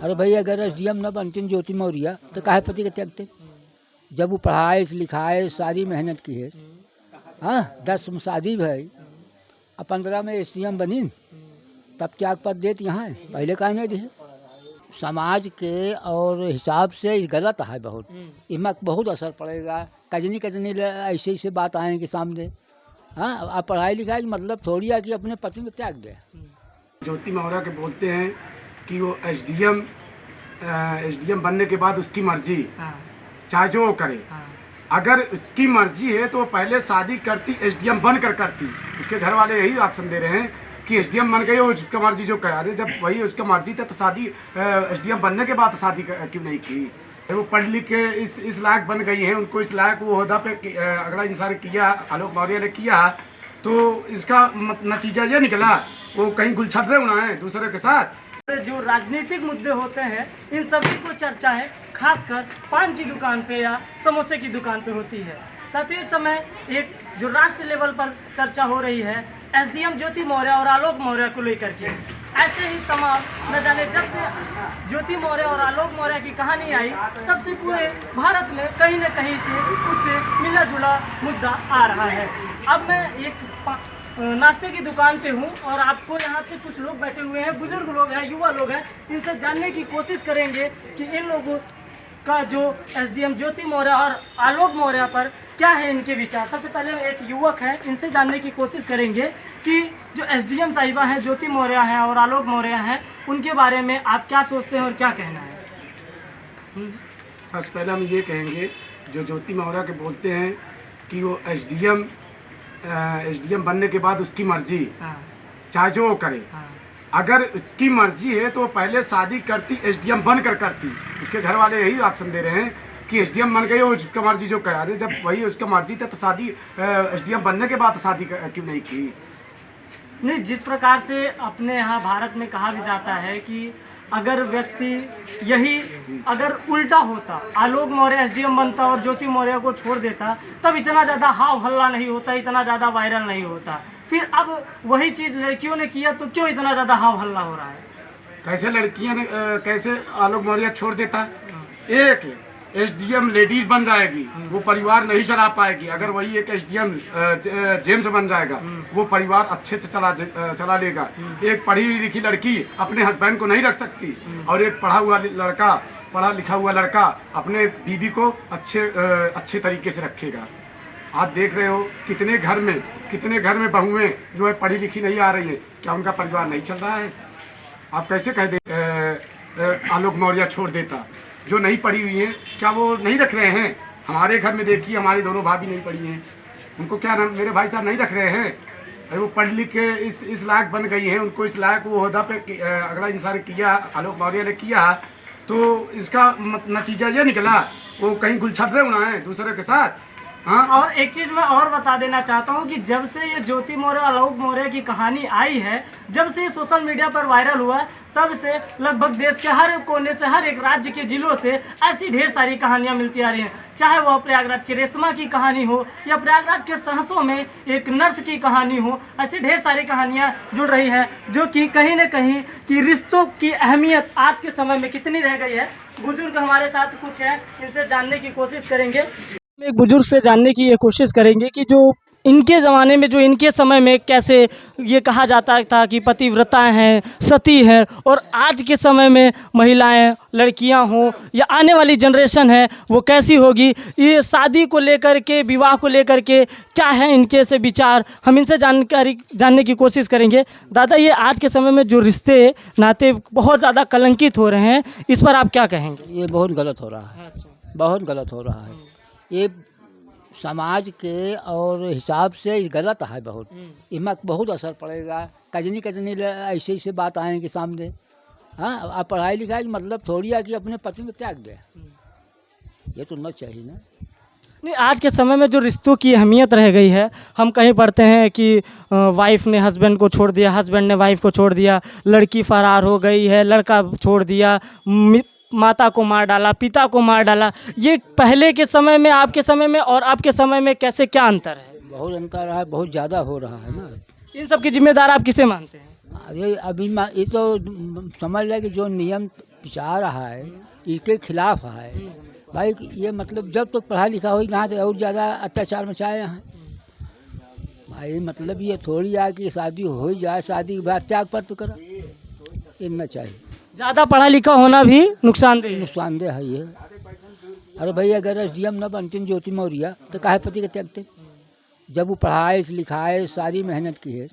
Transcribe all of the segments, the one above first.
अरे भाई अगर एसडीएम न बनते ज्योति मौर्य तो काहे पति के त्यागते। जब वो पढ़ाए लिखाए सारी मेहनत की है, हाँ 10 में शादी भाई अब 15 में एसडीएम बनी तब त्याग पद देती यहाँ है, पहले काहे नहीं दिए। समाज के और हिसाब से गलत है बहुत, इसमें बहुत असर पड़ेगा। कजनी कजनी ऐसे ऐसे बात आएंगे सामने। हाँ आप पढ़ाई लिखाई मतलब थोड़ी है कि अपने पति को त्याग दे। ज्योति मौर्य के बोलते हैं कि वो एसडीएम बनने के बाद उसकी मर्जी, चाहे जो वो करे। अगर उसकी मर्जी है तो वो पहले शादी करती, एसडीएम बनकर करती। उसके घर वाले यही ऑप्शन दे रहे हैं कि एसडीएम बन गई हो, उसका मर्जी जो कह रहे, जब वही उसका मर्जी था तो शादी एसडीएम बनने के बाद शादी क्यों नहीं की। वो पढ़ लिख के इस लायक बन गई हैं, उनको इस लायक वो ओहदा पे अगला इंसान किया, आलोक मौर्य ने किया, तो इसका नतीजा ये निकला वो कहीं गुलछर्रे उड़ाए दूसरे के साथ। जो राजनीतिक मुद्दे होते हैं इन सभी को चर्चा है खासकर पान की दुकान पे या समोसे की दुकान पे होती है। साथ ही इस समय एक जो राष्ट्र लेवल पर चर्चा हो रही है एसडीएम ज्योति मौर्य और आलोक मौर्य को लेकर के। ऐसे ही तमाम न जाने जब से ज्योति मौर्य और आलोक मौर्य की कहानी आई तब से पूरे भारत में कहीं न कहीं से उससे मिला जुला मुद्दा आ रहा है। अब मैं एक नाश्ते की दुकान पे हूँ और आपको यहाँ पे कुछ लोग बैठे हुए हैं, बुजुर्ग लोग हैं, युवा लोग हैं, इनसे जानने की कोशिश करेंगे कि इन लोगों का जो एसडीएम ज्योति मौर्य और आलोक मौर्य पर क्या है इनके विचार। सबसे पहले एक युवक है, इनसे जानने की कोशिश करेंगे कि जो एसडीएम साहिबा हैं ज्योति मौर्य हैं और आलोक मौर्य हैं उनके बारे में आप क्या सोचते हैं और क्या कहना है। सबसे पहले हम ये कहेंगे जो ज्योति मौर्य के बोलते हैं कि वो एसडीएम बनने के बाद उसकी मर्जी, चाहे जो वो करे। अगर उसकी मर्जी है तो वो पहले शादी करती, एसडीएम बनकर करती। उसके घर वाले यही ऑप्शन दे रहे हैं कि एसडीएम बन गई हो, उसका मर्जी जो कह रहे, जब वही उसका मर्जी था तो शादी एसडीएम बनने के बाद शादी क्यों नहीं की। नहीं, जिस प्रकार से अपने यहाँ भारत में कहा भी जाता है कि अगर व्यक्ति यही अगर उल्टा होता, आलोक मौर्य एसडीएम बनता और ज्योति मौर्य को छोड़ देता तब इतना ज़्यादा हाव हल्ला नहीं होता, इतना ज़्यादा वायरल नहीं होता। फिर अब वही चीज़ लड़कियों ने किया तो क्यों इतना ज़्यादा हाव हल्ला हो रहा है। कैसे लड़कियां ने कैसे आलोक मौर्य छोड़ देता। एक एसडीएम लेडीज बन जाएगी, वो परिवार नहीं चला पाएगी। अगर वही एक एसडीएम जेम्स बन जाएगा वो परिवार अच्छे से चला लेगा। एक पढ़ी लिखी लड़की अपने हस्बैंड को नहीं रख सकती और एक पढ़ा लिखा हुआ लड़का अपने बीवी को अच्छे तरीके से रखेगा। आप देख रहे हो कितने घर में बहुएं जो है पढ़ी लिखी नहीं आ रही है, क्या उनका परिवार नहीं चल रहा है। आप कैसे कह दे आलोक मौर्य छोड़ देता। जो नहीं पढ़ी हुई हैं क्या वो नहीं रख रहे हैं। हमारे घर में देखिए हमारी दोनों भाभी नहीं पढ़ी हैं, उनको क्या नाम मेरे भाई साहब नहीं रख रहे हैं। अरे वो पढ़ लिख के इस लायक बन गई हैं, उनको इस लायक वो ओहदा पे अगला इंसान किया, आलोक मौर्य ने किया, तो इसका नतीजा ये निकला वो कहीं गुलछर्रे उड़ाए दूसरे के साथ। हाँ, और एक चीज़ मैं और बता देना चाहता हूँ कि जब से ये ज्योति मौर्य आलोक मौर्य की कहानी आई है, जब से ये सोशल मीडिया पर वायरल हुआ तब से लगभग देश के हर कोने से, हर एक राज्य के जिलों से ऐसी ढेर सारी कहानियाँ मिलती आ रही हैं। चाहे वह प्रयागराज के रेशमा की कहानी हो या प्रयागराज के सहसों में एक नर्स की कहानी हो, ऐसी ढेर सारी कहानियाँ जुड़ रही है जो कि कहीं न कहीं कि रिश्तों की अहमियत आज के समय में कितनी रह गई है। बुजुर्ग हमारे साथ कुछ हैं, इनसे जानने की कोशिश करेंगे। एक बुजुर्ग से जानने की ये कोशिश करेंगे कि जो इनके ज़माने में, जो इनके समय में कैसे ये कहा जाता था कि पतिव्रता हैं, सती हैं, और आज के समय में महिलाएं, लड़कियां हों या आने वाली जनरेशन है वो कैसी होगी, ये शादी को लेकर के, विवाह को लेकर के क्या है इनके से विचार, हम इनसे जानने की कोशिश करेंगे। दादा, ये आज के समय में जो रिश्ते नाते बहुत ज़्यादा कलंकित हो रहे हैं, इस पर आप क्या कहेंगे। ये बहुत गलत हो रहा है, बहुत गलत हो रहा है। ये समाज के और हिसाब से गलत है बहुत, इसमें बहुत असर पड़ेगा। कजनी कजनी ऐसे ऐसे बात आएंगे सामने। हाँ आप पढ़ाई लिखाई मतलब थोड़ी है कि अपने पति को त्याग दे, ये तो न चाहिए ना। नहीं, आज के समय में जो रिश्तों की अहमियत रह गई है, हम कहीं पढ़ते हैं कि वाइफ ने हस्बैंड को छोड़ दिया, हस्बैंड ने वाइफ को छोड़ दिया, लड़की फरार हो गई है, लड़का छोड़ दिया, माता को मार डाला, पिता को मार डाला। ये पहले के समय में, आपके समय में और आपके समय में कैसे, क्या अंतर है। बहुत अंतर है, बहुत ज़्यादा हो रहा है ना। इन सब की जिम्मेदार आप किसे मानते हैं। अभी ये तो समझ लें कि जो नियम पिछा रहा है, इसके खिलाफ है भाई। ये मतलब जब तक पढ़ा लिखा हो यहाँ तो और ज़्यादा अत्याचार मचाए हैं भाई। मतलब ये थोड़ी है कि शादी हो ही जाए, शादी के बाद त्याग पत्र करा, इतना चाहिए। ज़्यादा पढ़ा लिखा होना भी नुकसानदेह है। नुकसानदेह है ये। अरे भाई अगर एसडीएम न बनते ज्योति मौर्य तो काहे पति के त्यागते? जब वो पढ़ाए लिखाए, सारी मेहनत की है,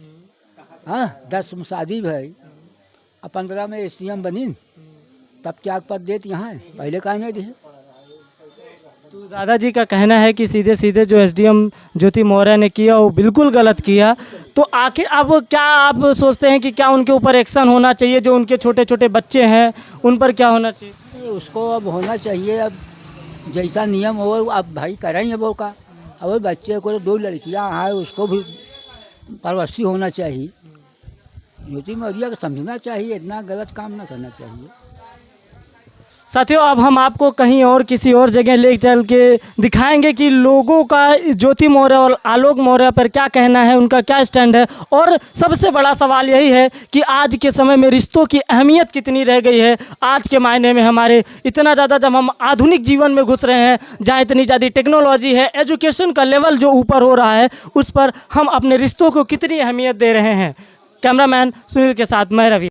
हाँ 10 में शादी भाई, अब 15 में एसडीएम बनी, तब त्याग पत्र देते यहाँ, पहले काहे नहीं दिए? तो दादाजी का कहना है कि सीधे सीधे जो एसडीएम ज्योति मौर्य ने किया वो बिल्कुल गलत किया। तो आखिर अब क्या आप सोचते हैं कि क्या उनके ऊपर एक्शन होना चाहिए? जो उनके छोटे छोटे बच्चे हैं उन पर क्या होना चाहिए? उसको अब होना चाहिए, अब जैसा नियम हो अब भाई करेंगे वो का। अब वो बच्चे को 2 लड़कियां हैं, उसको भी परवरिश होना चाहिए। ज्योति मौर्य को समझना चाहिए, इतना गलत काम ना करना चाहिए। साथियों अब हम आपको कहीं और किसी और जगह ले चल के दिखाएंगे कि लोगों का ज्योति मौर्य और आलोक मौर्य पर क्या कहना है, उनका क्या स्टैंड है। और सबसे बड़ा सवाल यही है कि आज के समय में रिश्तों की अहमियत कितनी रह गई है। आज के मायने में हमारे इतना ज़्यादा जब हम आधुनिक जीवन में घुस रहे हैं, जहाँ इतनी ज़्यादा टेक्नोलॉजी है, एजुकेशन का लेवल जो ऊपर हो रहा है, उस पर हम अपने रिश्तों को कितनी अहमियत दे रहे हैं। कैमरामैन सुनील के साथ मैं रवि।